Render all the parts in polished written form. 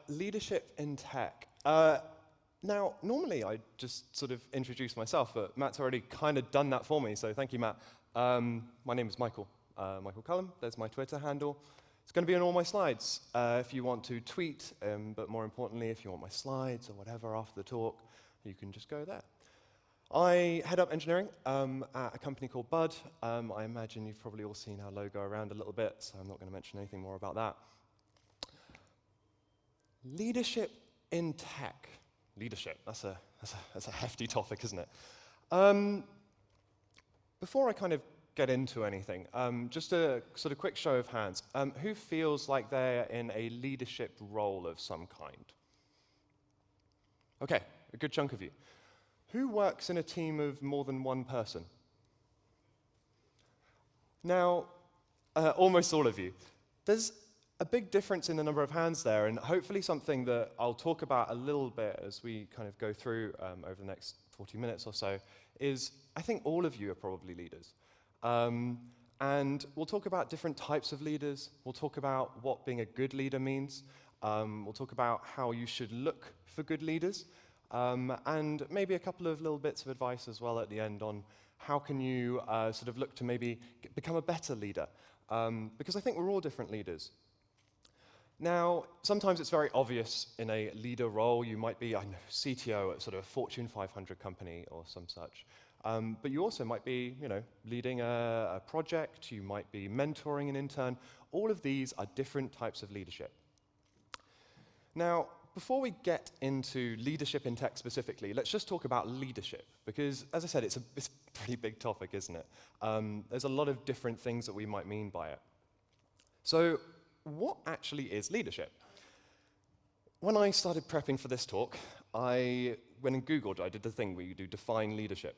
Leadership in tech. Now, normally I just sort of introduce myself, but Matt's already kind of done that for me, so thank you, Matt. My name is Michael, Michael Cullum. There's my Twitter handle. It's going to be on all my slides if you want to tweet, but more importantly, if you want my slides or whatever after the talk, you can just go there. I head up engineering at a company called Bud. I imagine you've probably all seen our logo around a little bit, so I'm not going to mention anything more about that. Leadership in tech. Leadership, that's a hefty topic, isn't it? Before I kind of get into anything, just a sort of quick show of hands. Who feels like they're in a leadership role of some kind? Okay, a good chunk of you. Who works in a team of more than one person? Now, almost all of you. There's a big difference in the number of hands there, and hopefully something that I'll talk about a little bit as we kind of go through over the next 40 minutes or so, is I think all of you are probably leaders. And we'll talk about different types of leaders. We'll talk about what being a good leader means. We'll talk about how you should look for good leaders. And maybe a couple of little bits of advice as well at the end on how can you sort of look to maybe become a better leader. Because I think we're all different leaders. Now, sometimes it's very obvious in a leader role. You might be, I don't know, CTO at sort of a Fortune 500 company or some such. But you also might be, leading a project. You might be mentoring an intern. All of these are different types of leadership. Now, before we get into leadership in tech specifically, let's just talk about leadership. Because, as I said, it's a pretty big topic, isn't it? There's a lot of different things that we might mean by it. So, what actually is leadership? When I started prepping for this talk, I went and Googled, I did the thing where you do define leadership.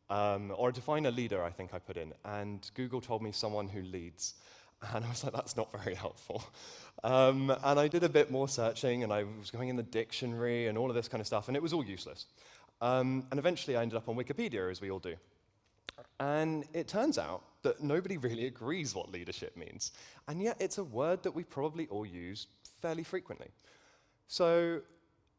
Or define a leader, I think I put in. And Google told me someone who leads. And I was like, that's not very helpful. And I did a bit more searching, and I was going in the dictionary and all of this kind of stuff, and it was all useless. And eventually I ended up on Wikipedia, as we all do. And it turns out that nobody really agrees what leadership means. And yet it's a word that we probably all use fairly frequently. So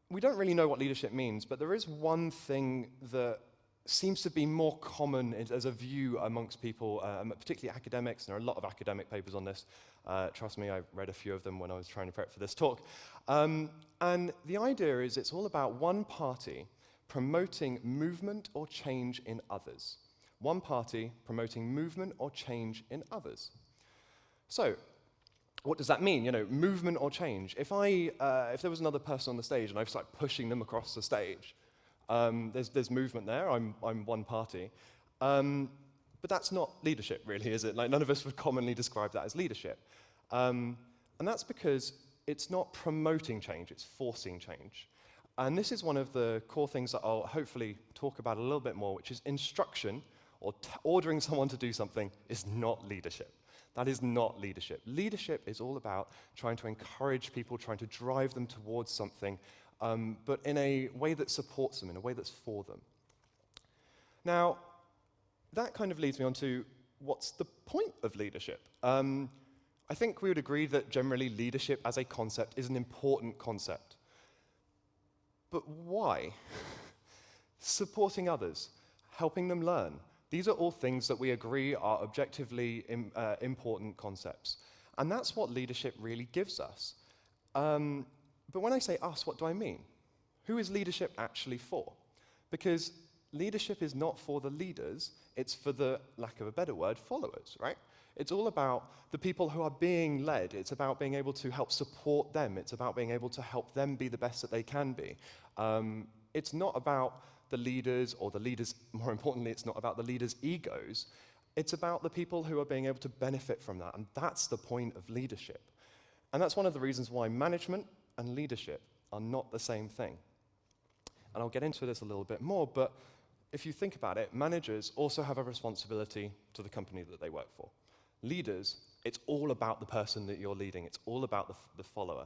we don't really know what leadership means, but there is one thing that seems to be more common as a view amongst people, particularly academics, and there are a lot of academic papers on this. Trust me, I read a few of them when I was trying to prep for this talk. And the idea is it's all about one party promoting movement or change in others. One party promoting movement or change in others. So, what does that mean? Movement or change. If there was another person on the stage and I was like pushing them across the stage, there's movement there. I'm one party, but that's not leadership, really, is it? Like none of us would commonly describe that as leadership, and that's because it's not promoting change; it's forcing change. And this is one of the core things that I'll hopefully talk about a little bit more, which is instruction or ordering someone to do something is not leadership. That is not leadership. Leadership is all about trying to encourage people, trying to drive them towards something. But in a way that supports them, in a way that's for them. Now, that kind of leads me on to what's the point of leadership? I think we would agree that generally leadership as a concept is an important concept. But why? Supporting others, helping them learn. These are all things that we agree are objectively important concepts. And that's what leadership really gives us. But when I say us, what do I mean? Who is leadership actually for? Because leadership is not for the leaders, it's for the, lack of a better word, followers, right? It's all about the people who are being led. It's about being able to help support them. It's about being able to help them be the best that they can be. It's not about the leaders or the leaders, more importantly, it's not about the leaders' egos. It's about the people who are being able to benefit from that, and that's the point of leadership. And that's one of the reasons why management and leadership are not the same thing. And I'll get into this a little bit more, but if you think about it, managers also have a responsibility to the company that they work for. Leaders, it's all about the person that you're leading. It's all about the follower.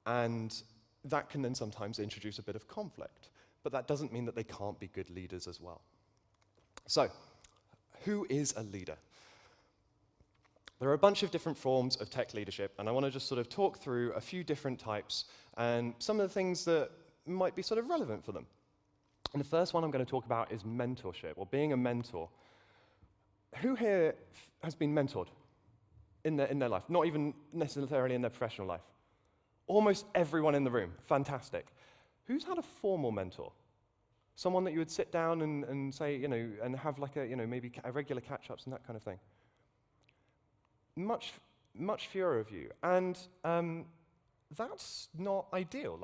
And that can then sometimes introduce a bit of conflict. But that doesn't mean that they can't be good leaders as well. So, who is a leader? There are a bunch of different forms of tech leadership, and I want to just sort of talk through a few different types and some of the things that might be sort of relevant for them. And the first one I'm going to talk about is mentorship, or being a mentor. Who here has been mentored in their life? Not even necessarily in their professional life. Almost everyone in the room. Fantastic. Who's had a formal mentor? Someone that you would sit down and say, and have like maybe a regular catch-ups and that kind of thing. Much fewer of you. And that's not ideal.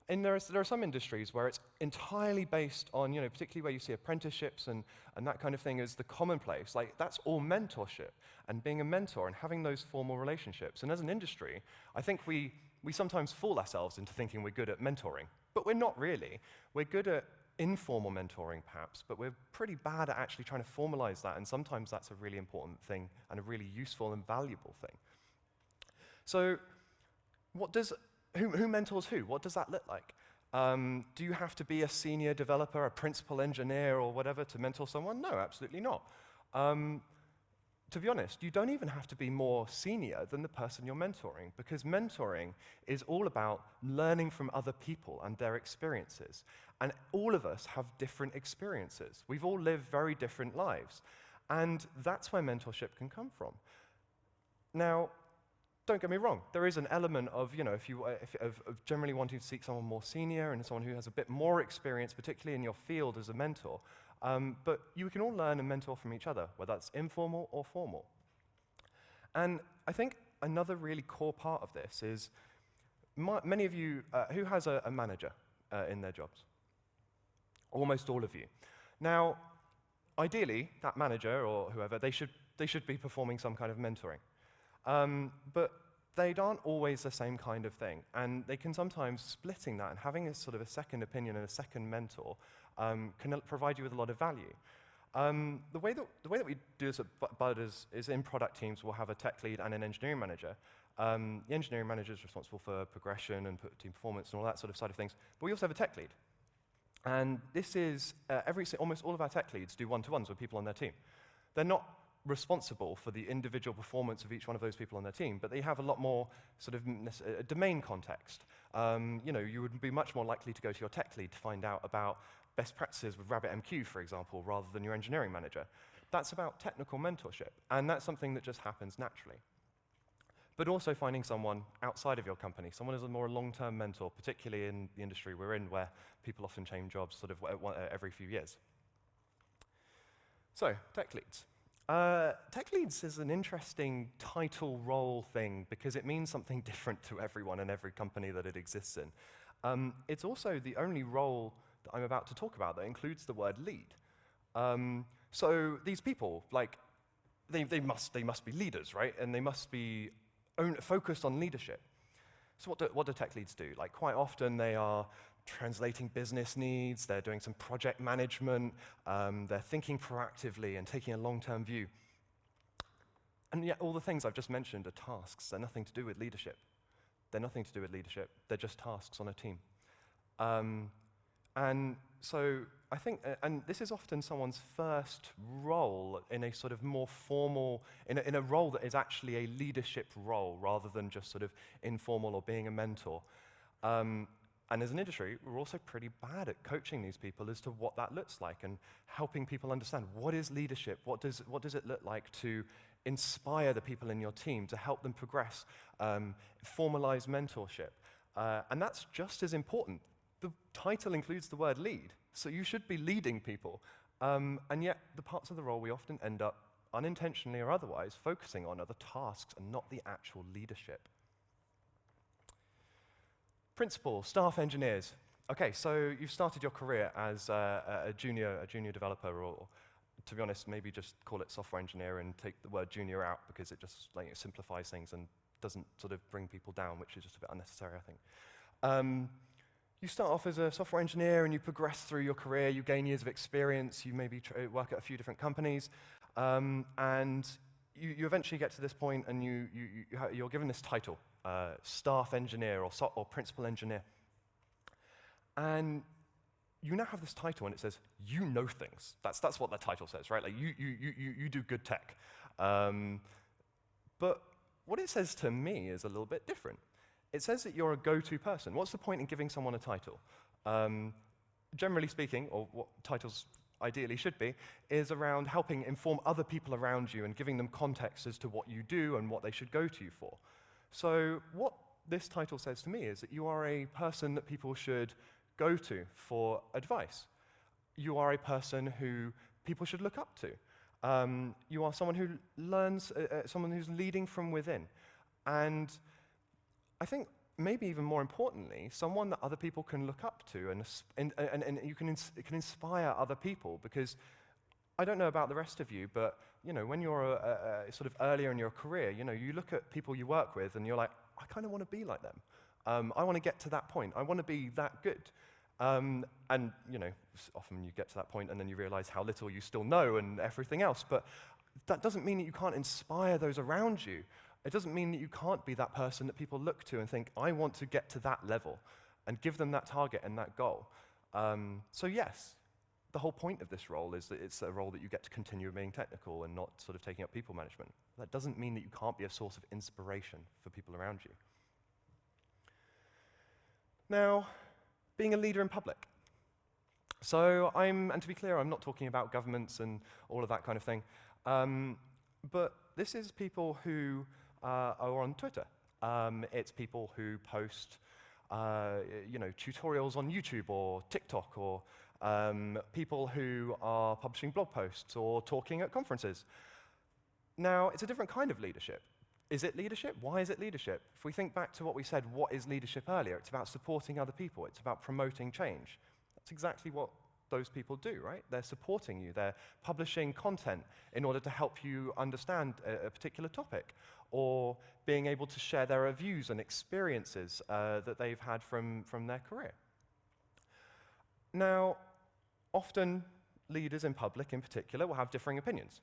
There are some industries where it's entirely based on, particularly where you see apprenticeships and that kind of thing as the commonplace. That's all mentorship and being a mentor and having those formal relationships. And as an industry, I think we sometimes fool ourselves into thinking we're good at mentoring, but we're not really. We're good at informal mentoring, perhaps, but we're pretty bad at actually trying to formalize that, and sometimes that's a really important thing and a really useful and valuable thing. So who mentors who? What does that look like? Do you have to be a senior developer, a principal engineer, or whatever to mentor someone? No, absolutely not. To be honest, you don't even have to be more senior than the person you're mentoring, because mentoring is all about learning from other people and their experiences. And all of us have different experiences. We've all lived very different lives. And that's where mentorship can come from. Now, don't get me wrong, there is an element of, of generally wanting to seek someone more senior and someone who has a bit more experience, particularly in your field as a mentor. But you can all learn and mentor from each other, whether that's informal or formal. And I think another really core part of this is many of you, who has a manager in their jobs? Almost all of you. Now, ideally, that manager or whoever, they should be performing some kind of mentoring. But they aren't always the same kind of thing, and they can sometimes splitting that and having a sort of a second opinion and a second mentor can provide you with a lot of value. The way that we do this at Bud is in product teams we'll have a tech lead and an engineering manager. The engineering manager is responsible for progression and team performance and all that sort of side of things, but we also have a tech lead. And this is, almost all of our tech leads do one-to-ones with people on their team. They're not responsible for the individual performance of each one of those people on their team, but they have a lot more sort of domain context. You would be much more likely to go to your tech lead to find out about best practices with RabbitMQ, for example, rather than your engineering manager. That's about technical mentorship, and that's something that just happens naturally. But also finding someone outside of your company, someone as a more long-term mentor, particularly in the industry we're in, where people often change jobs sort of every few years. So, tech leads. Tech leads is an interesting title role thing because it means something different to everyone and every company that it exists in. It's also the only role that I'm about to talk about that includes the word lead. So these people, they must be leaders, right? And they must be focused on leadership. So what do tech leads do? Quite often they are translating business needs, they're doing some project management, they're thinking proactively and taking a long-term view. And yet all the things I've just mentioned are tasks. They're nothing to do with leadership. They're just tasks on a team. And so I think, and this is often someone's first role in a sort of more formal, in a role that is actually a leadership role rather than just sort of informal or being a mentor. And as an industry, we're also pretty bad at coaching these people as to what that looks like and helping people understand what is leadership, what does it look like to inspire the people in your team, to help them progress, formalize mentorship. And that's just as important. The title includes the word lead, so you should be leading people. And yet, the parts of the role we often end up, unintentionally or otherwise, focusing on are the tasks and not the actual leadership. Principal, staff engineers. Okay, so you've started your career as a junior developer, or to be honest, maybe just call it software engineer and take the word junior out because it just simplifies things and doesn't sort of bring people down, which is just a bit unnecessary, I think. You start off as a software engineer and you progress through your career, you gain years of experience, you maybe work at a few different companies, and you eventually get to this point and you're given this title, staff engineer or principal engineer. And you now have this title and it says, you know things. That's what the title says, right? You do good tech. But what it says to me is a little bit different. It says that you're a go-to person. What's the point in giving someone a title? Generally speaking, or what titles ideally should be, is around helping inform other people around you and giving them context as to what you do and what they should go to you for. So what this title says to me is that you are a person that people should go to for advice. You are a person who people should look up to. You are someone who learns, someone who's leading from within. And I think maybe even more importantly, someone that other people can look up to and you can inspire other people, because I don't know about the rest of you, but when you're sort of earlier in your career, you look at people you work with and you're like, I kind of want to be like them. I want to get to that point. I want to be that good. And often you get to that point and then you realize how little you still know and everything else. But that doesn't mean that you can't inspire those around you. It doesn't mean that you can't be that person that people look to and think, I want to get to that level, and give them that target and that goal. So yes, the whole point of this role is that it's a role that you get to continue being technical and not sort of taking up people management. That doesn't mean that you can't be a source of inspiration for people around you. Now, being a leader in public. So and to be clear, I'm not talking about governments and all of that kind of thing, but this is people who are on Twitter. It's people who post, tutorials on YouTube or TikTok, or people who are publishing blog posts or talking at conferences. Now, it's a different kind of leadership. Is it leadership? Why is it leadership? If we think back to what we said, what is leadership earlier? It's about supporting other people. It's about promoting change. That's exactly what those people do, right? They're supporting you. They're publishing content in order to help you understand a particular topic, or being able to share their views and experiences that they've had from their career. Now, often leaders in public in particular will have differing opinions.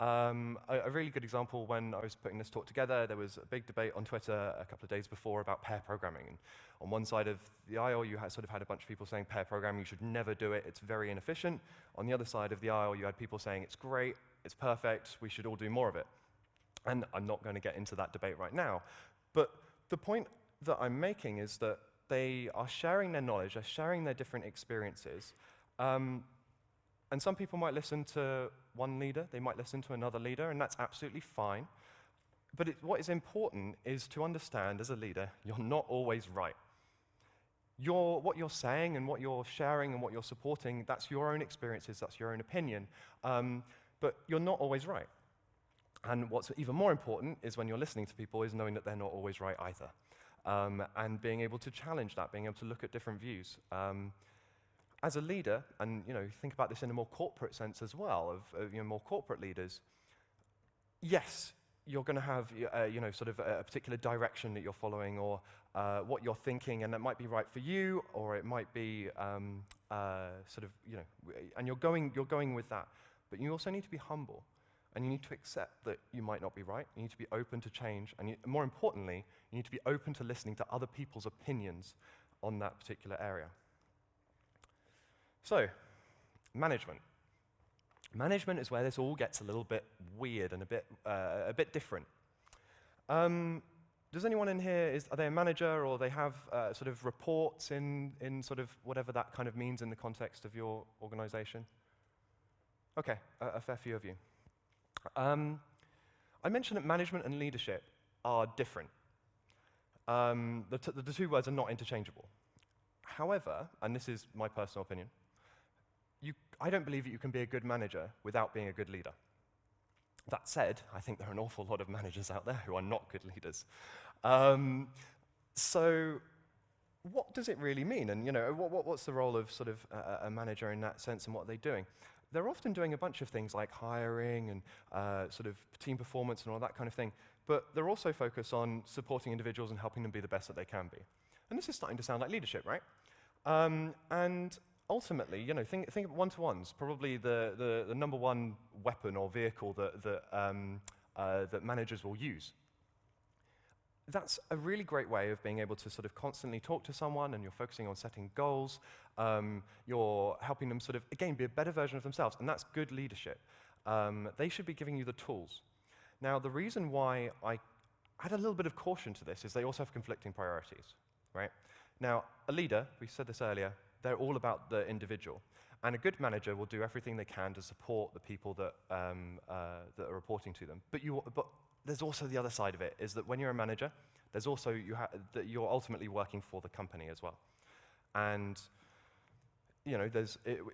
A really good example, when I was putting this talk together, there was a big debate on Twitter a couple of days before about pair programming. And on one side of the aisle, you had a bunch of people saying pair programming, you should never do it, it's very inefficient. On the other side of the aisle, you had people saying it's great, it's perfect, we should all do more of it. And I'm not going to get into that debate right now. But the point that I'm making is that they are sharing their knowledge, they're sharing their different experiences. And some people might listen to one leader, they might listen to another leader, and that's absolutely fine. But what is important is to understand, as a leader, you're not always right. What you're saying and what you're sharing and what you're supporting, that's your own experiences, that's your own opinion. But you're not always right. And what's even more important is when you're listening to people is knowing that they're not always right either. And being able to challenge that, being able to look at different views. As a leader, and think about this in a more corporate sense as well, of more corporate leaders, yes, you're going to have a particular direction that you're following, or what you're thinking, and that might be right for you, or it might be and you're going with that. But you also need to be humble, and you need to accept that you might not be right. You need to be open to change, and more importantly, you need to be open to listening to other people's opinions on that particular area. So, management. Management is where this all gets a little bit weird and a bit different. Does anyone in here, are they a manager, or they have sort of reports in sort of whatever that kind of means in the context of your organization? Okay, a fair few of you. I mentioned that management and leadership are different. The two words are not interchangeable. However, and this is my personal opinion, I don't believe that you can be a good manager without being a good leader. That said, I think there are an awful lot of managers out there who are not good leaders. So what does it really mean? And what's the role of sort of a manager in that sense, and what are they doing? They're often doing a bunch of things like hiring and sort of team performance and all that kind of thing, but they're also focused on supporting individuals and helping them be the best that they can be. And this is starting to sound like leadership, right? And ultimately, think of one-to-ones, probably the number one weapon or vehicle that managers will use. That's a really great way of being able to sort of constantly talk to someone, and you're focusing on setting goals. You're helping them sort of, again, be a better version of themselves, and that's good leadership. They should be giving you the tools. Now, the reason why I add a little bit of caution to this is they also have conflicting priorities, right? Now, a leader, we said this earlier, they're all about the individual. And a good manager will do everything they can to support the people that are reporting to them. But there's also the other side of it, is that when you're a manager, there's also that you're ultimately working for the company as well. And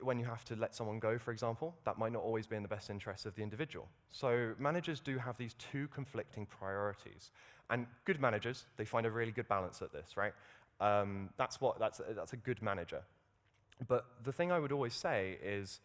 when you have to let someone go, for example, that might not always be in the best interest of the individual. So managers do have these two conflicting priorities. And good managers, they find a really good balance at this, right? That's a good manager. But the thing I would always say is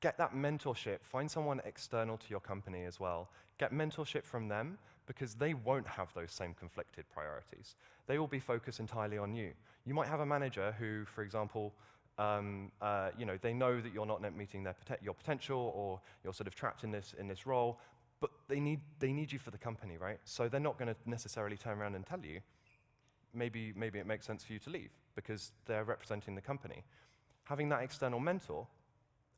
get that mentorship. Find someone external to your company as well. Get mentorship from them, because they won't have those same conflicted priorities. They will be focused entirely on you. You might have a manager who, for example, they know that you're not meeting your potential, or you're sort of trapped in this role, but they need you for the company, right? So they're not going to necessarily turn around and tell you. Maybe it makes sense for you to leave because they're representing the company. Having that external mentor,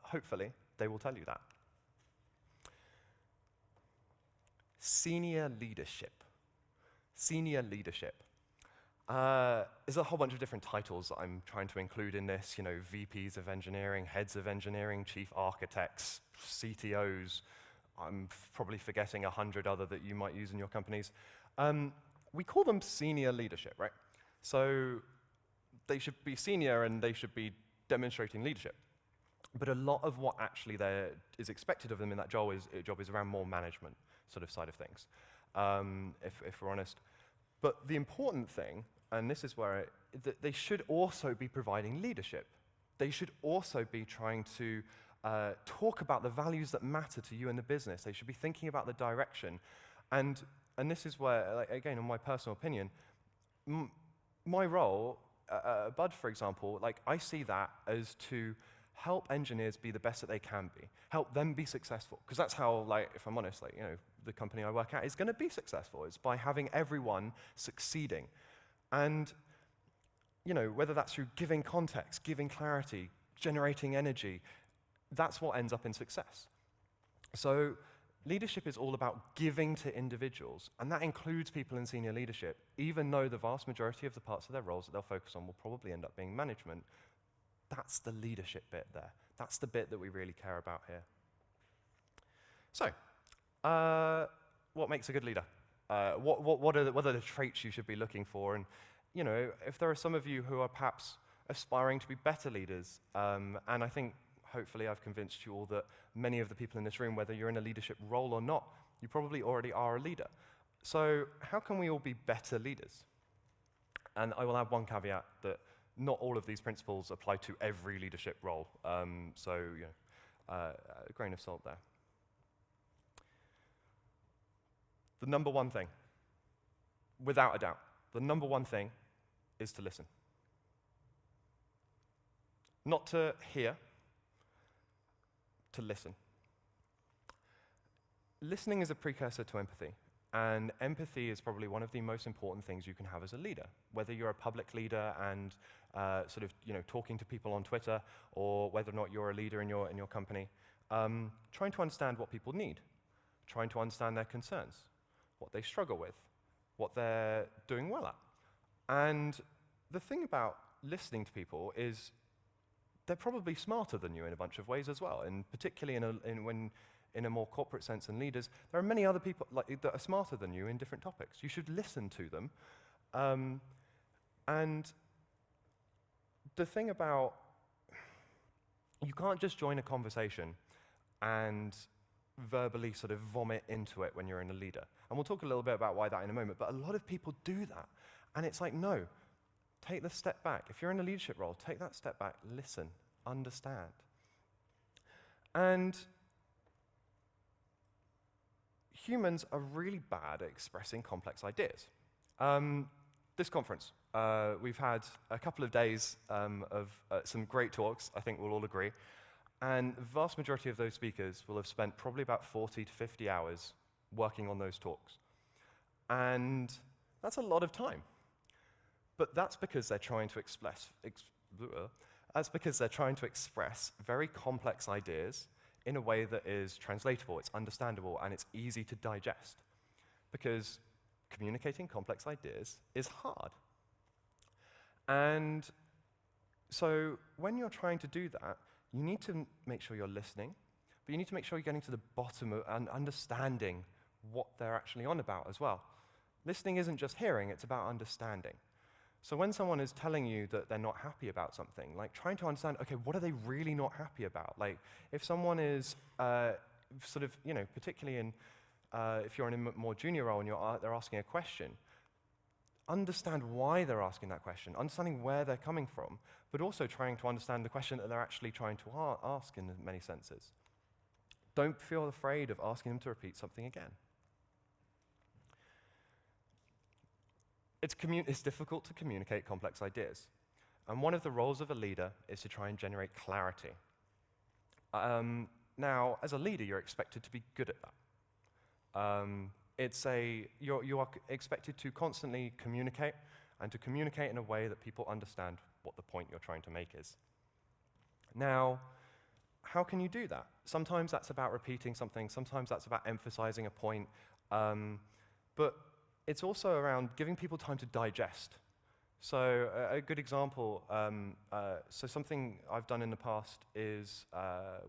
hopefully, they will tell you that. Senior leadership. Senior leadership. There's a whole bunch of different titles that I'm trying to include in this. VPs of engineering, heads of engineering, chief architects, CTOs. I'm probably forgetting 100 other that you might use in your companies. We call them senior leadership, right? So they should be senior and they should be demonstrating leadership. But a lot of what actually is expected of them in that job is around more management sort of side of things, if we're honest. But the important thing, and this is where they should also be providing leadership. They should also be trying to talk about the values that matter to you in the business. They should be thinking about the direction. And this is where, again, in my personal opinion, my role, Bud, for example, I see that as to help engineers be the best that they can be, help them be successful. Because that's how, if I'm honest, the company I work at is going to be successful. It's by having everyone succeeding. And, whether that's through giving context, giving clarity, generating energy, that's what ends up in success. So leadership is all about giving to individuals, and that includes people in senior leadership, even though the vast majority of the parts of their roles that they'll focus on will probably end up being management. That's the leadership bit there. That's the bit that we really care about here. So, what makes a good leader? What are the traits you should be looking for? And, if there are some of you who are perhaps aspiring to be better leaders, and I think hopefully I've convinced you all that many of the people in this room, whether you're in a leadership role or not, you probably already are a leader. So how can we all be better leaders? And I will add one caveat that not all of these principles apply to every leadership role. A grain of salt there. The number one thing, without a doubt, the number one thing is to listen. Not to hear, to listen. Listening is a precursor to empathy, and empathy is probably one of the most important things you can have as a leader. Whether you're a public leader and talking to people on Twitter, or whether or not you're a leader in your company, trying to understand what people need, trying to understand their concerns, what they struggle with, what they're doing well at. And the thing about listening to people is they're probably smarter than you in a bunch of ways as well, and particularly in a more corporate sense than leaders, there are many other people that are smarter than you in different topics. You should listen to them. And the thing about, you can't just join a conversation and verbally sort of vomit into it when you're in a leader. And we'll talk a little bit about why that in a moment, but a lot of people do that. And it's no, take the step back. If you're in a leadership role, take that step back, listen, understand. And humans are really bad at expressing complex ideas. This conference, we've had a couple of days of some great talks, I think we'll all agree, and the vast majority of those speakers will have spent probably about 40 to 50 hours working on those talks. And that's a lot of time. But that's because they're trying to express very complex ideas in a way that is translatable, it's understandable, and it's easy to digest. Because communicating complex ideas is hard. And so when you're trying to do that, you need to make sure you're listening, but you need to make sure you're getting to the bottom of and understanding what they're actually on about as well. Listening isn't just hearing, it's about understanding. So when someone is telling you that they're not happy about something, like trying to understand, okay, what are they really not happy about? Like if someone is sort of, particularly in, if you're in a more junior role and they're asking a question, understand why they're asking that question, understanding where they're coming from, but also trying to understand the question that they're actually trying to ask in many senses. Don't feel afraid of asking them to repeat something again. It's difficult to communicate complex ideas. And one of the roles of a leader is to try and generate clarity. Now, as a leader, you're expected to be good at that. You are expected to constantly communicate, and to communicate in a way that people understand what the point you're trying to make is. Now, how can you do that? Sometimes that's about repeating something, sometimes that's about emphasizing a point, but it's also around giving people time to digest. So a good example, so something I've done in the past is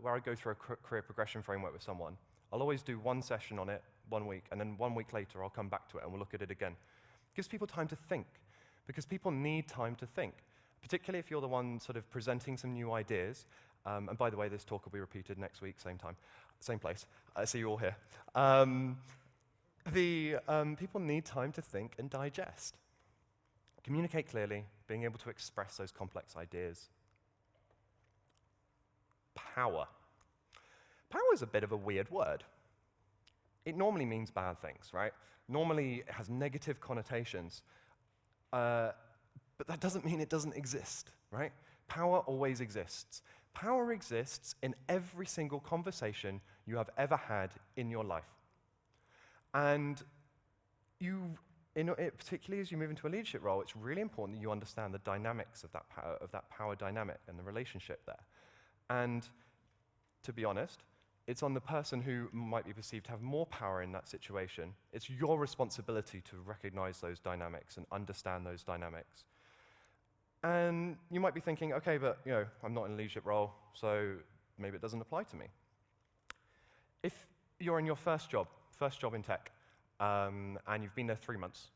where I go through a career progression framework with someone. I'll always do one session on it 1 week, and then 1 week later I'll come back to it and we'll look at it again. It gives people time to think, because people need time to think, particularly if you're the one sort of presenting some new ideas. And by the way, this talk will be repeated next week, same time, same place. I see you all here. People need time to think and digest. Communicate clearly, being able to express those complex ideas. Power. Power is a bit of a weird word. It normally means bad things, right? Normally it has negative connotations, but that doesn't mean it doesn't exist, right? Power always exists. Power exists in every single conversation you have ever had in your life. And particularly as you move into a leadership role, it's really important that you understand the dynamics of that power dynamic and the relationship there. And to be honest, it's on the person who might be perceived to have more power in that situation. It's your responsibility to recognize those dynamics and understand those dynamics. And you might be thinking, okay, but I'm not in a leadership role, so maybe it doesn't apply to me. If you're in your first job in tech, and you've been there 3 months,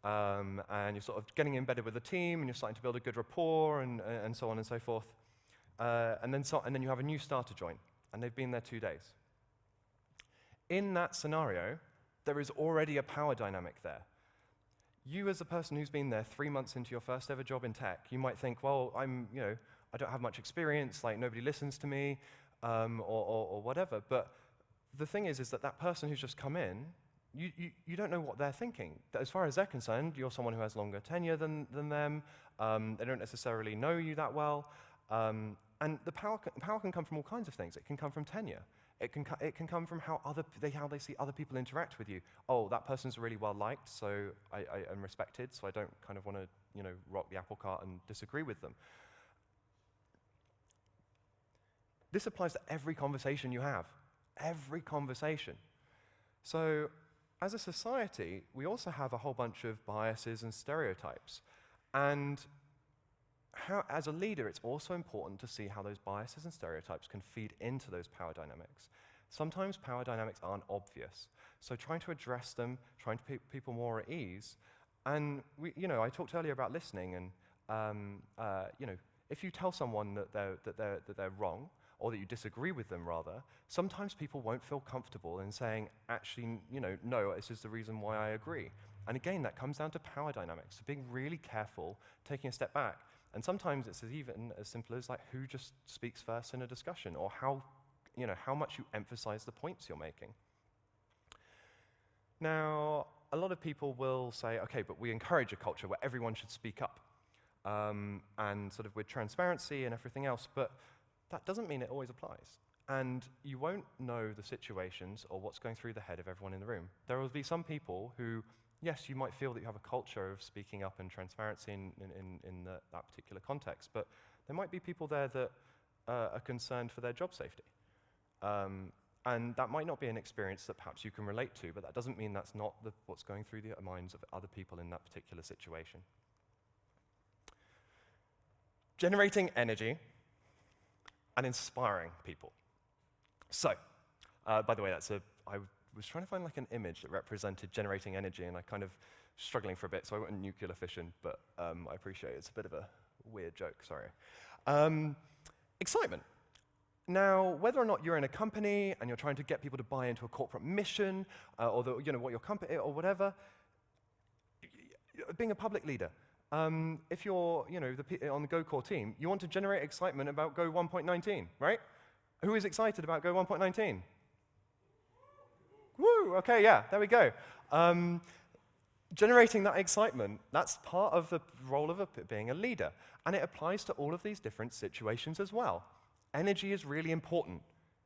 and you're sort of getting embedded with the team, and you're starting to build a good rapport, and so on and so forth, and then you have a new starter join, and they've been there 2 days. In that scenario, there is already a power dynamic there. You, as a person who's been there 3 months into your first ever job in tech, you might think, well, I don't have much experience, like nobody listens to me, or whatever. But the thing is that person who's just come in, you don't know what they're thinking. As far as they're concerned, you're someone who has longer tenure than them. They don't necessarily know you that well. And the power can come from all kinds of things. It can come from tenure. It can come from how they see other people interact with you. Oh, that person's really well liked, so I am respected, so I don't kind of want to rock the apple cart and disagree with them. This applies to every conversation you have. Every conversation. So as a society, we also have a whole bunch of biases and stereotypes. And as a leader, it's also important to see how those biases and stereotypes can feed into those power dynamics. Sometimes power dynamics aren't obvious. So trying to address them, trying to put people more at ease. And I talked earlier about listening, and if you tell someone that they're wrong, or that you disagree with them rather, sometimes people won't feel comfortable in saying, actually, no, this is the reason why I agree. And again, that comes down to power dynamics, so being really careful, taking a step back. And sometimes it's even as simple as like who just speaks first in a discussion, or how much you emphasize the points you're making. Now, a lot of people will say, okay, but we encourage a culture where everyone should speak up, and sort of with transparency and everything else, but that doesn't mean it always applies. And you won't know the situations or what's going through the head of everyone in the room. There will be some people who, yes, you might feel that you have a culture of speaking up and transparency in that particular context, but there might be people there that are concerned for their job safety. And that might not be an experience that perhaps you can relate to, but that doesn't mean that's not what's going through the minds of other people in that particular situation. Generating energy and inspiring people. So, by the way, I was trying to find like an image that represented generating energy, and I kind of struggling for a bit, so I went nuclear fission, but I appreciate it's a bit of a weird joke, sorry. Excitement. Now, whether or not you're in a company and you're trying to get people to buy into a corporate mission, or what your company or whatever, being a public leader, if you're on the Go core team, you want to generate excitement about Go 1.19, right? Who is excited about Go 1.19? Woo! Okay, yeah, there we go. Generating that excitement, that's part of the role of being a leader, and it applies to all of these different situations as well. Energy is really important.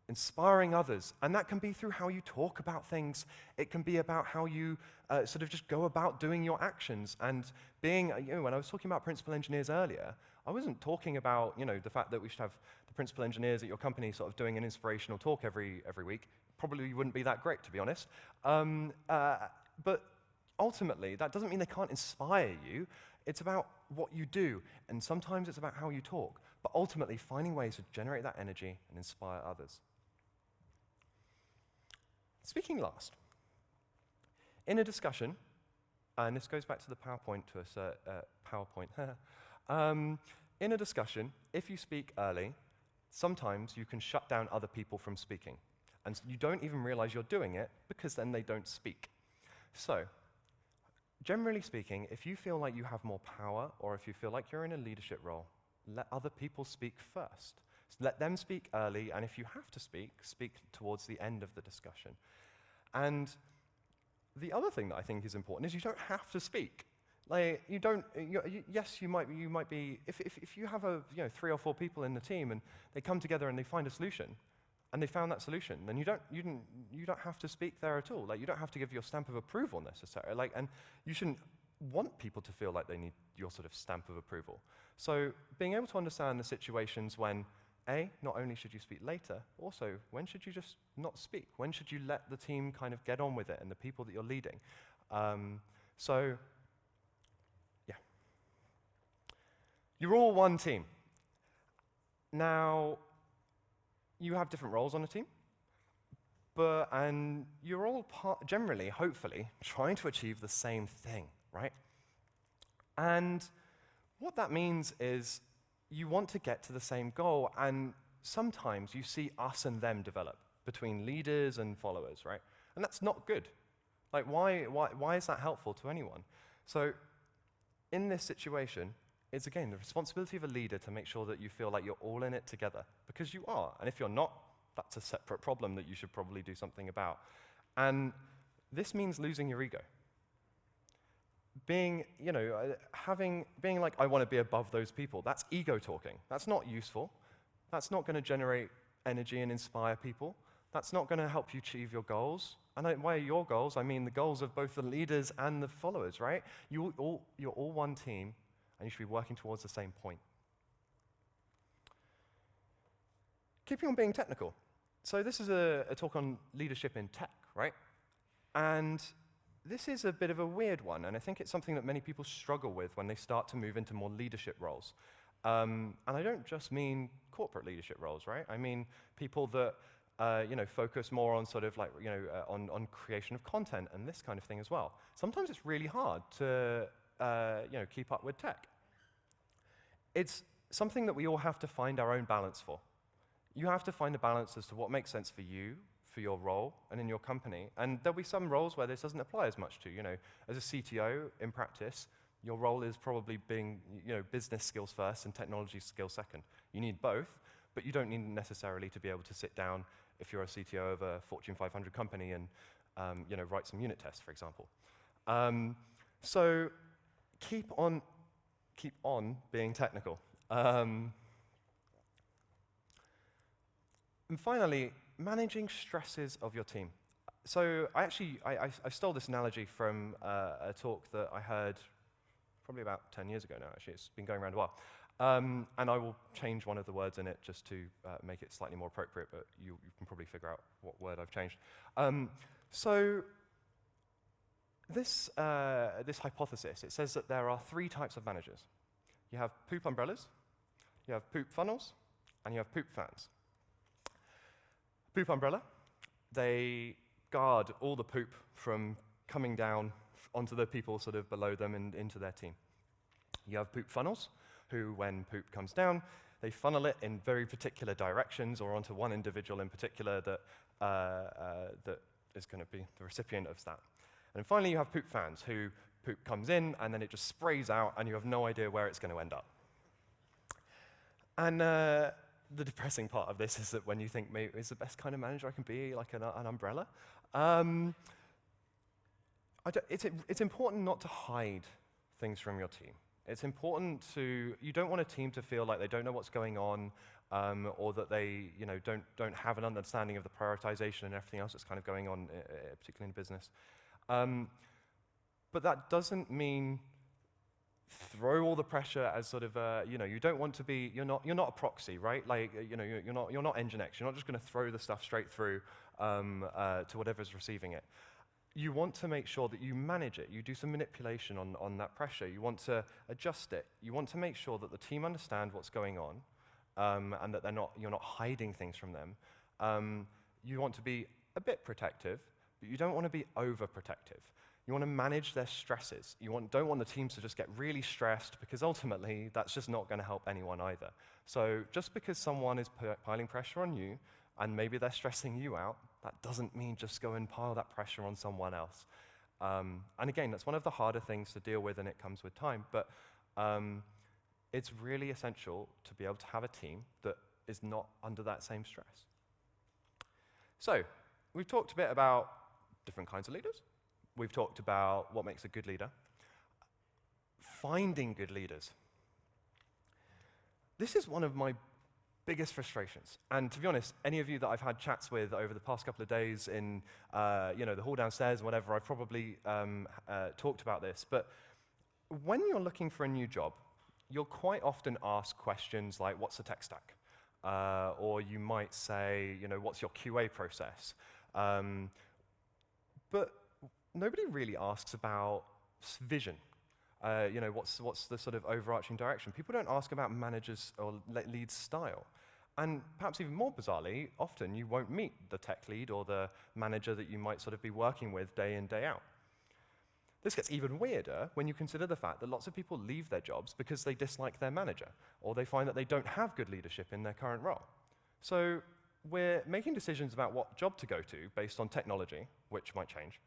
Inspiring others, and that can be through how you talk about things. It can be about how you sort of just go about doing your actions. And being, when I was talking about principal engineers earlier, I wasn't talking about, the fact that we should have the principal engineers at your company sort of doing an inspirational talk every week. Probably wouldn't be that great, to be honest. But ultimately, that doesn't mean they can't inspire you. It's about what you do, and sometimes it's about how you talk. But ultimately, finding ways to generate that energy and inspire others. Speaking last, in a discussion, and this goes back to the PowerPoint in a discussion, if you speak early, sometimes you can shut down other people from speaking. And you don't even realize you're doing it because then they don't speak. So, generally speaking, if you feel like you have more power or if you feel like you're in a leadership role, let other people speak first. Let them speak early, and if you have to speak towards the end of the discussion. And the other thing that I think is important is you don't have to speak. Like, yes, you might be, if you have 3 or 4 people in the team and they come together and they find a solution, and they found that solution, then you don't have to speak there at all. Like, you don't have to give your stamp of approval necessarily. Like, and you shouldn't want people to feel like they need your sort of stamp of approval. So being able to understand the situations when, not only should you speak later, also when should you just not speak? When should you let the team kind of get on with it and the people that you're leading? So, yeah. You're all one team. Now, you have different roles on a team, and you're all generally, hopefully, trying to achieve the same thing, right? And what that means is you want to get to the same goal, and sometimes you see us and them develop between leaders and followers, right? And that's not good. Like, why is that helpful to anyone? So in this situation, it's again the responsibility of a leader to make sure that you feel like you're all in it together, because you are. And if you're not, that's a separate problem that you should probably do something about. And this means losing your ego. Being like, I want to be above those people, that's ego talking. That's not useful. That's not going to generate energy and inspire people. That's not going to help you achieve your goals. And by your goals, I mean the goals of both the leaders and the followers, right? You're all one team, and you should be working towards the same point. Keeping on being technical. So this is a talk on leadership in tech, right? And this is a bit of a weird one, and I think it's something that many people struggle with when they start to move into more leadership roles. And I don't just mean corporate leadership roles, right? I mean people that focus more on sort of like on creation of content and this kind of thing as well. Sometimes it's really hard to keep up with tech. It's something that we all have to find our own balance for. You have to find a balance as to what makes sense for you, for your role, and in your company. And there'll be some roles where this doesn't apply as much to. As a CTO, in practice, your role is probably being, business skills first and technology skills second. You need both, but you don't need necessarily to be able to sit down if you're a CTO of a Fortune 500 company and, write some unit tests, for example. So keep on being technical. And finally, managing stresses of your team. So I stole this analogy from a talk that I heard probably about 10 years ago now, actually. It's been going around a while. And I will change one of the words in it just to make it slightly more appropriate, but you can probably figure out what word I've changed. So this hypothesis, it says that there are 3 types of managers. You have poop umbrellas, you have poop funnels, and you have poop fans. Poop umbrella, they guard all the poop from coming down onto the people sort of below them and into their team. You have poop funnels, who, when poop comes down, they funnel it in very particular directions or onto one individual in particular that is going to be the recipient of that. And finally, you have poop fans, who poop comes in and then it just sprays out and you have no idea where it's going to end up. And the depressing part of this is that when you think, maybe is the best kind of manager I can be, like an umbrella? It's important not to hide things from your team. It's important you don't want a team to feel like they don't know what's going on, or that they don't have an understanding of the prioritization and everything else that's kind of going on, particularly in business. But that doesn't mean throw all the pressure as sort of you don't want to be, you're not a proxy, right? Like you're not Nginx. You're not just going to throw the stuff straight through to whatever's receiving it. You want to make sure that you manage it. You do some manipulation on that pressure. You want to adjust it. You want to make sure that the team understand what's going on, and that you're not hiding things from them. You want to be a bit protective, but you don't want to be overprotective. You want to manage their stresses. You don't want the teams to just get really stressed, because ultimately that's just not going to help anyone either. So just because someone is piling pressure on you, and maybe they're stressing you out, that doesn't mean just go and pile that pressure on someone else. And again, that's one of the harder things to deal with, and it comes with time. But it's really essential to be able to have a team that is not under that same stress. So we've talked a bit about different kinds of leaders. We've talked about what makes a good leader. Finding good leaders. This is one of my biggest frustrations. And to be honest, any of you that I've had chats with over the past couple of days in the hall downstairs and whatever, I've probably talked about this. But when you're looking for a new job, you'll quite often ask questions like, what's the tech stack? Or you might say, what's your QA process? But nobody really asks about vision. What's the sort of overarching direction? People don't ask about managers or lead style. And perhaps even more bizarrely, often you won't meet the tech lead or the manager that you might sort of be working with day in, day out. This gets even weirder when you consider the fact that lots of people leave their jobs because they dislike their manager, or they find that they don't have good leadership in their current role. So we're making decisions about what job to go to based on technology, which might change,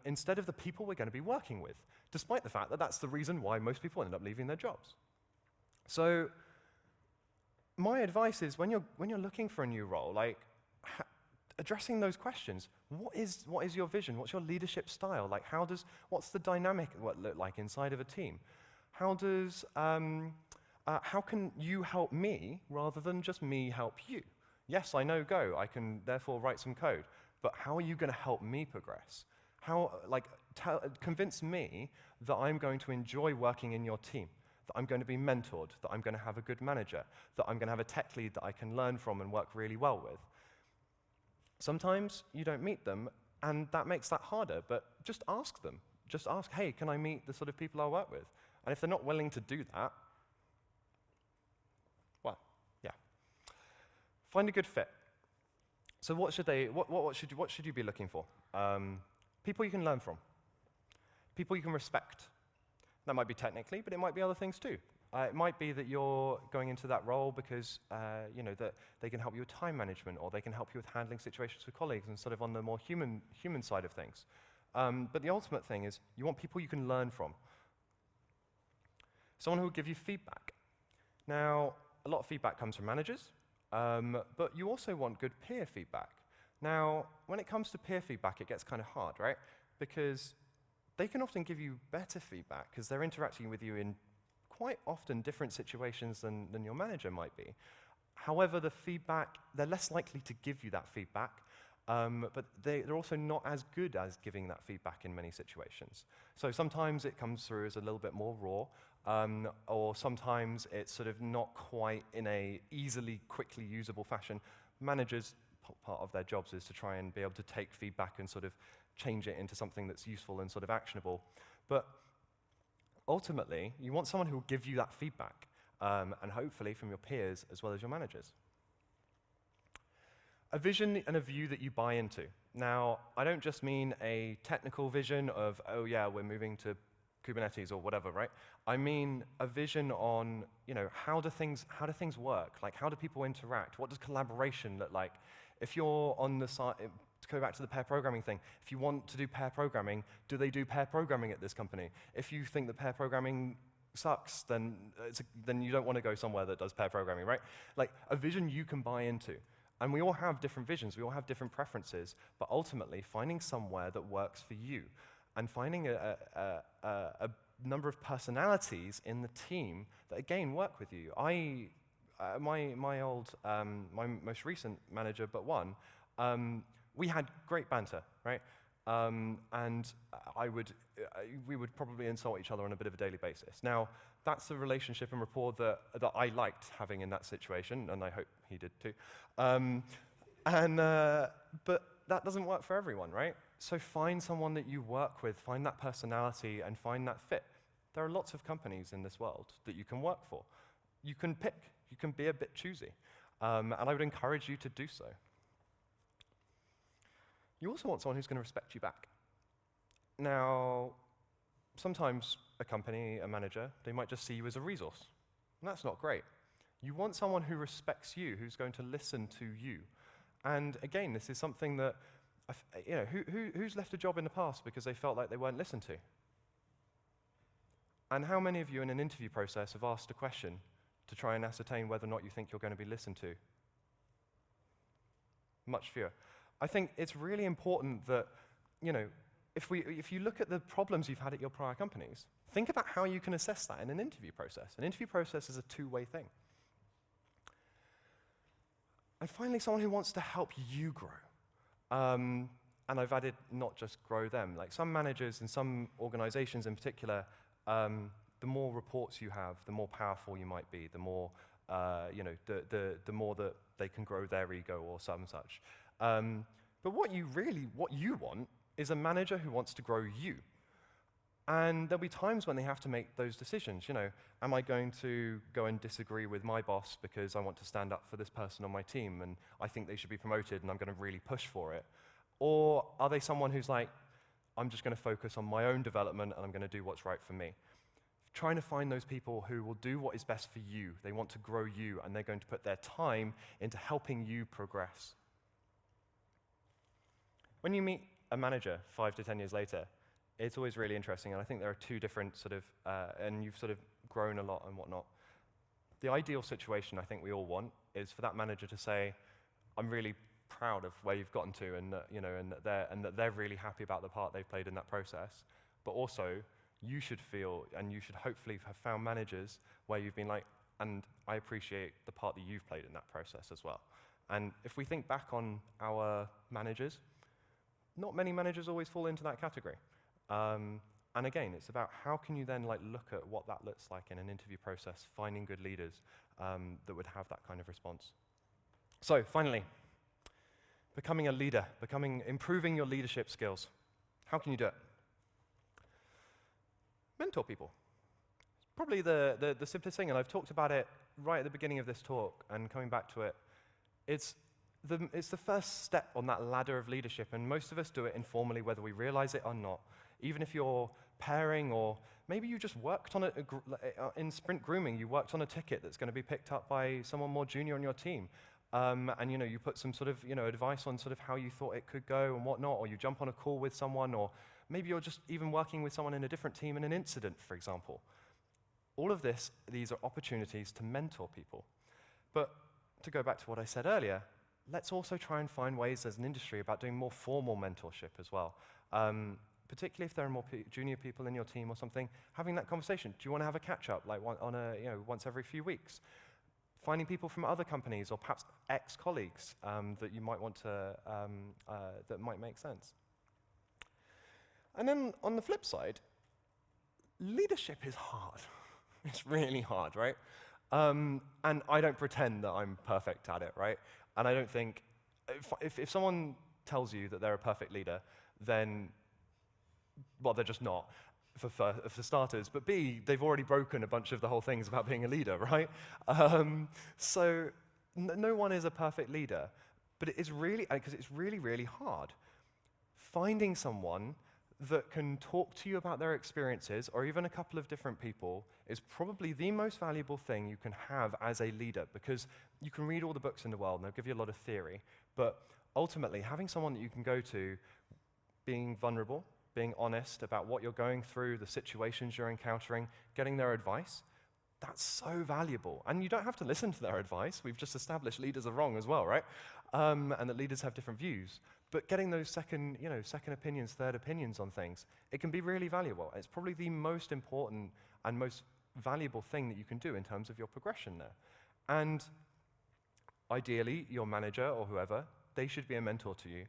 instead of the people we're going to be working with, despite the fact that that's the reason why most people end up leaving their jobs. So my advice is, when you're looking for a new role, addressing those questions. What is your vision? What's your leadership style? Like, what's the dynamic look like inside of a team? How can you help me rather than just me help you? Yes, I know Go. I can therefore write some code. But how are you going to help me progress? Convince me that I'm going to enjoy working in your team, that I'm going to be mentored, that I'm going to have a good manager, that I'm going to have a tech lead that I can learn from and work really well with. Sometimes you don't meet them, and that makes that harder, but just ask them. Just ask, hey, can I meet the sort of people I work with? And if they're not willing to do that, well, yeah. Find a good fit. So what should you be looking for? People you can learn from. People you can respect. That might be technically, but it might be other things too. It might be that you're going into that role because that they can help you with time management, or they can help you with handling situations with colleagues and sort of on the more human side of things. But the ultimate thing is you want people you can learn from. Someone who will give you feedback. Now, a lot of feedback comes from managers, but you also want good peer feedback. Now, when it comes to peer feedback, it gets kind of hard, right? Because they can often give you better feedback because they're interacting with you in quite often different situations than your manager might be. However, they're less likely to give you that feedback, but they're also not as good as giving that feedback in many situations. So sometimes it comes through as a little bit more raw, or sometimes it's sort of not quite in a easily, quickly usable fashion. Managers, part of their jobs is to try and be able to take feedback and sort of change it into something that's useful and sort of actionable. But ultimately, you want someone who will give you that feedback, and hopefully from your peers as well as your managers. A vision and a view that you buy into. Now, I don't just mean a technical vision of, oh yeah, we're moving to Kubernetes or whatever, right? I mean a vision on, how do things work? Like, how do people interact? What does collaboration look like? If you're on the side, to go back to the pair programming thing, if you want to do pair programming, do they do pair programming at this company? If you think that pair programming sucks, then you don't want to go somewhere that does pair programming, right? Like, a vision you can buy into. And we all have different visions, we all have different preferences, but ultimately finding somewhere that works for you and finding a number of personalities in the team that, again, work with you. My most recent manager, but one, we had great banter, right? And we would probably insult each other on a bit of a daily basis. Now, that's the relationship and rapport that I liked having in that situation, and I hope he did too. But that doesn't work for everyone, right? So find someone that you work with, find that personality, and find that fit. There are lots of companies in this world that you can work for. You can pick. You can be a bit choosy. And I would encourage you to do so. You also want someone who's going to respect you back. Now, sometimes a company, a manager, they might just see you as a resource. And that's not great. You want someone who respects you, who's going to listen to you. And again, this is something that, who's left a job in the past because they felt like they weren't listened to? And how many of you in an interview process have asked a question to try and ascertain whether or not you think you're going to be listened to? Much fewer. I think it's really important that, if you look at the problems you've had at your prior companies, think about how you can assess that in an interview process. An interview process is a two-way thing. And finally, someone who wants to help you grow. And I've added not just grow them. Like, some managers and some organizations in particular, the more reports you have, the more powerful you might be, the more, the more that they can grow their ego or some such. But what you want is a manager who wants to grow you. And there'll be times when they have to make those decisions. Am I going to go and disagree with my boss because I want to stand up for this person on my team and I think they should be promoted and I'm going to really push for it? Or are they someone who's like, I'm just going to focus on my own development and I'm going to do what's right for me? Trying to find those people who will do what is best for you. They want to grow you and they're going to put their time into helping you progress. When you meet a manager 5 to 10 years later, it's always really interesting, and I think there are two different sort of, and you've sort of grown a lot and whatnot. The ideal situation I think we all want is for that manager to say, I'm really proud of where you've gotten to, and that they're really happy about the part they've played in that process. But also, you should feel, and you should hopefully have found managers where you've been like, and I appreciate the part that you've played in that process as well. And if we think back on our managers, not many managers always fall into that category. And again, it's about how can you then look at what that looks like in an interview process, finding good leaders that would have that kind of response. So finally, becoming a leader, improving your leadership skills. How can you do it? Mentor people. It's probably the simplest thing, and I've talked about it right at the beginning of this talk and coming back to it. It's the first step on that ladder of leadership, and most of us do it informally, whether we realize it or not. Even if you're pairing, or maybe you just worked on it in sprint grooming, you worked on a ticket that's going to be picked up by someone more junior on your team. And you put some sort of advice on sort of how you thought it could go and whatnot, or you jump on a call with someone, or maybe you're just even working with someone in a different team in an incident, for example. All of these are opportunities to mentor people. But to go back to what I said earlier, let's also try and find ways as an industry about doing more formal mentorship as well. Particularly if there are more junior people in your team or something, having that conversation. Do you want to have a catch-up, like once every few weeks? finding people from other companies or perhaps ex-colleagues that you might want to, that might make sense. And then on the flip side, leadership is hard. It's really hard, right? And I don't pretend that I'm perfect at it, right? And I don't think, if someone tells you that they're a perfect leader, then, well, they're just not, for starters. But B, they've already broken a bunch of the whole things about being a leader, right? So no one is a perfect leader. But it is really, because it's really, really hard. Finding someone that can talk to you about their experiences, or even a couple of different people, is probably the most valuable thing you can have as a leader, because you can read all the books in the world, and they'll give you a lot of theory, but ultimately, having someone that you can go to, being vulnerable, being honest about what you're going through, the situations you're encountering, getting their advice, that's so valuable. And you don't have to listen to their advice. We've just established leaders are wrong as well, right? And that leaders have different views. But getting those second opinions, third opinions on things, it can be really valuable. It's probably the most important and most valuable thing that you can do in terms of your progression there. And ideally, your manager or whoever, they should be a mentor to you.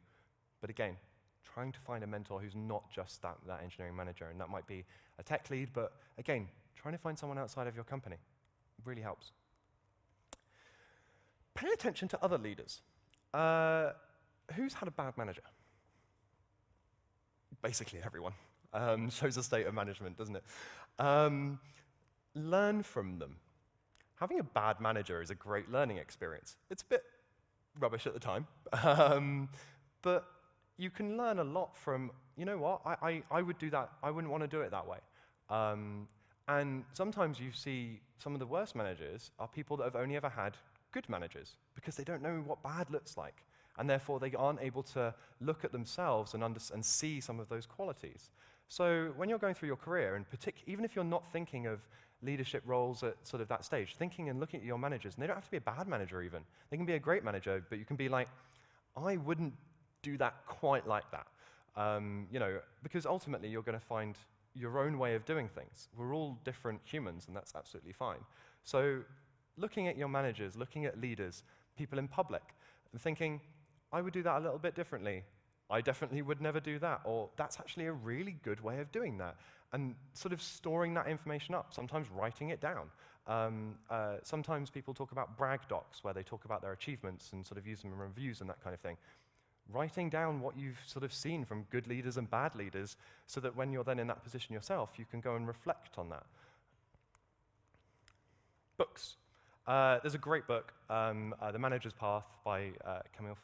But again, trying to find a mentor who's not just that engineering manager, and that might be a tech lead, but again, trying to find someone outside of your company really helps. Pay attention to other leaders. Who's had a bad manager? Basically everyone. Shows a state of management, doesn't it? Learn from them. Having a bad manager is a great learning experience. It's a bit rubbish at the time, but you can learn a lot from, you know what, I would do that, I wouldn't want to do it that way. And sometimes you see some of the worst managers are people that have only ever had good managers, because they don't know what bad looks like. And therefore, they aren't able to look at themselves and see some of those qualities. So when you're going through your career, and even if you're not thinking of leadership roles at sort of that stage, thinking and looking at your managers, and they don't have to be a bad manager even. They can be a great manager, but you can be like, I wouldn't do that quite like that. Because ultimately, you're going to find your own way of doing things. We're all different humans, and that's absolutely fine. So looking at your managers, looking at leaders, people in public, and thinking, I would do that a little bit differently. I definitely would never do that, or that's actually a really good way of doing that. And sort of storing that information up, sometimes writing it down. Sometimes people talk about brag docs, where they talk about their achievements and sort of use them in reviews and that kind of thing. Writing down what you've sort of seen from good leaders and bad leaders, so that when you're then in that position yourself, you can go and reflect on that. Books. There's a great book, The Manager's Path by Camille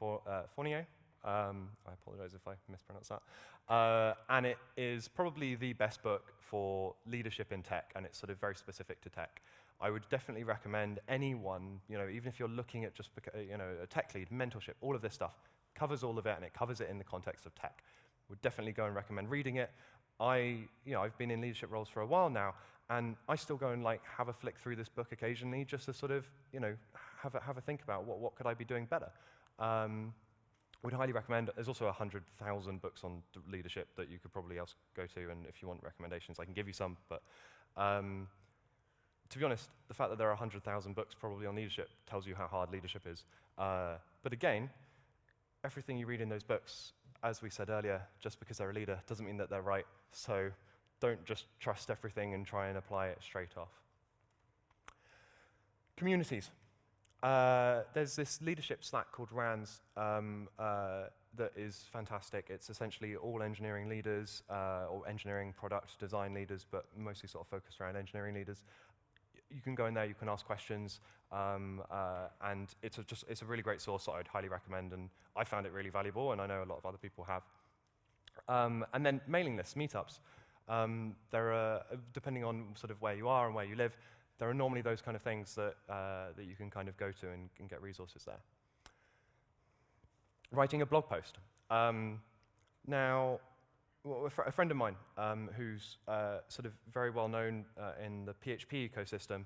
Fournier. I apologize if I mispronounce that. And it is probably the best book for leadership in tech, and it's sort of very specific to tech. I would definitely recommend anyone, even if you're looking at just a tech lead, mentorship, all of this stuff, covers all of it, and it covers it in the context of tech. Would definitely go and recommend reading it. I've been in leadership roles for a while now, and I still go and have a flick through this book occasionally, just to sort of have a think about what could I be doing better. Would highly recommend. There's also 100,000 books on leadership that you could probably else go to, and if you want recommendations, I can give you some. But to be honest, the fact that there are 100,000 books probably on leadership tells you how hard leadership is. But again, everything you read in those books, as we said earlier, just because they're a leader doesn't mean that they're right. So don't just trust everything and try and apply it straight off. Communities. There's this leadership Slack called RANS that is fantastic. It's essentially all engineering leaders or engineering product design leaders, but mostly sort of focused around engineering leaders. You can go in there, you can ask questions, and it's a really great source that I'd highly recommend, and I found it really valuable, and I know a lot of other people have. And then mailing lists, meetups. There are, depending on sort of where you are and where you live, there are normally those kind of things that you can kind of go to and get resources there. Writing a blog post. Now, a friend of mine who's sort of very well known in the PHP ecosystem,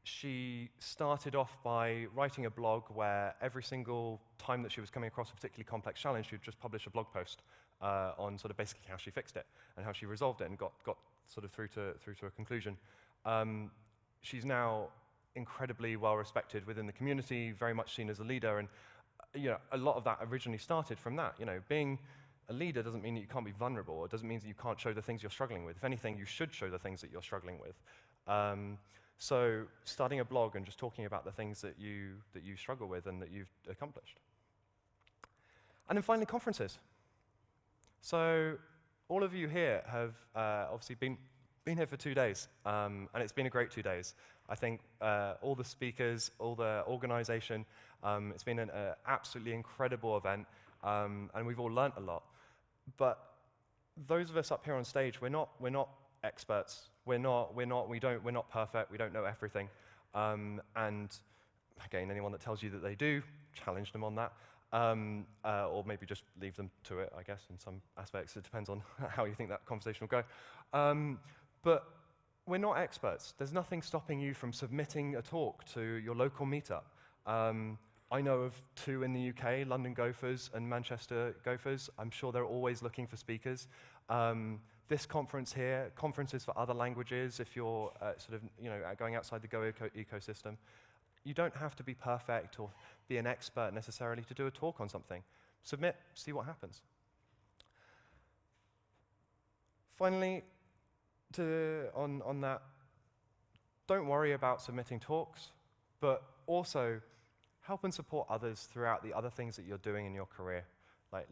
she started off by writing a blog where every single time that she was coming across a particularly complex challenge, she would just publish a blog post on sort of basically how she fixed it and how she resolved it and got sort of through to a conclusion. She's now incredibly well respected within the community, very much seen as a leader, and a lot of that originally started from that. Being a leader doesn't mean that you can't be vulnerable. It doesn't mean that you can't show the things you're struggling with. If anything, you should show the things that you're struggling with. So starting a blog and just talking about the things that you struggle with and that you've accomplished. And then finally, conferences. So all of you here have obviously been here for 2 days, and it's been a great 2 days. I think all the speakers, all the organization, it's been an absolutely incredible event, and we've all learnt a lot. But those of us up here on stage, we're not experts. We're not perfect. We don't know everything. And again, anyone that tells you that they do, challenge them on that. Or maybe just leave them to it, I guess, in some aspects. It depends on how you think that conversation will go. But we're not experts. There's nothing stopping you from submitting a talk to your local meetup. I know of 2 in the UK, London Gophers and Manchester Gophers. I'm sure they're always looking for speakers. This conference here, conferences for other languages, if you're going outside the Go ecosystem. You don't have to be perfect or be an expert necessarily to do a talk on something. Submit, see what happens. Finally, on that, don't worry about submitting talks, but also help and support others throughout the other things that you're doing in your career.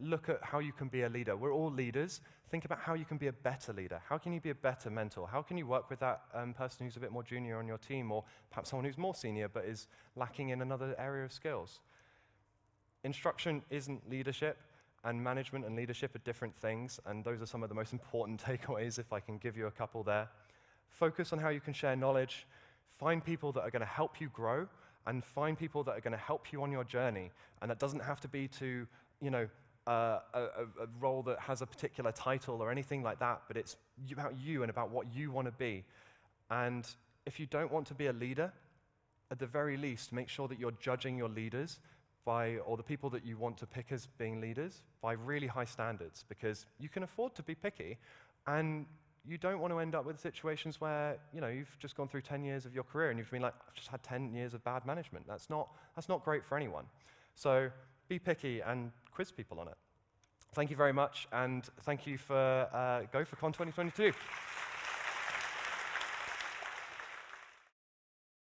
Look at how you can be a leader. We're all leaders. Think about how you can be a better leader. How can you be a better mentor? How can you work with that person who's a bit more junior on your team, or perhaps someone who's more senior but is lacking in another area of skills? Instruction isn't leadership, and management and leadership are different things, and those are some of the most important takeaways, if I can give you a couple there. Focus on how you can share knowledge. Find people that are going to help you grow, and find people that are going to help you on your journey. And that doesn't have to be to, a role that has a particular title or anything like that, but it's about you and about what you want to be. And if you don't want to be a leader, at the very least, make sure that you're judging your leaders or the people that you want to pick as being leaders by really high standards, because you can afford to be picky, and you don't want to end up with situations where you've just gone through 10 years of your career and you've been like, I've just had 10 years of bad management. That's not great for anyone. So be picky and quiz people on it. Thank you very much, and thank you for GopherCon 2022.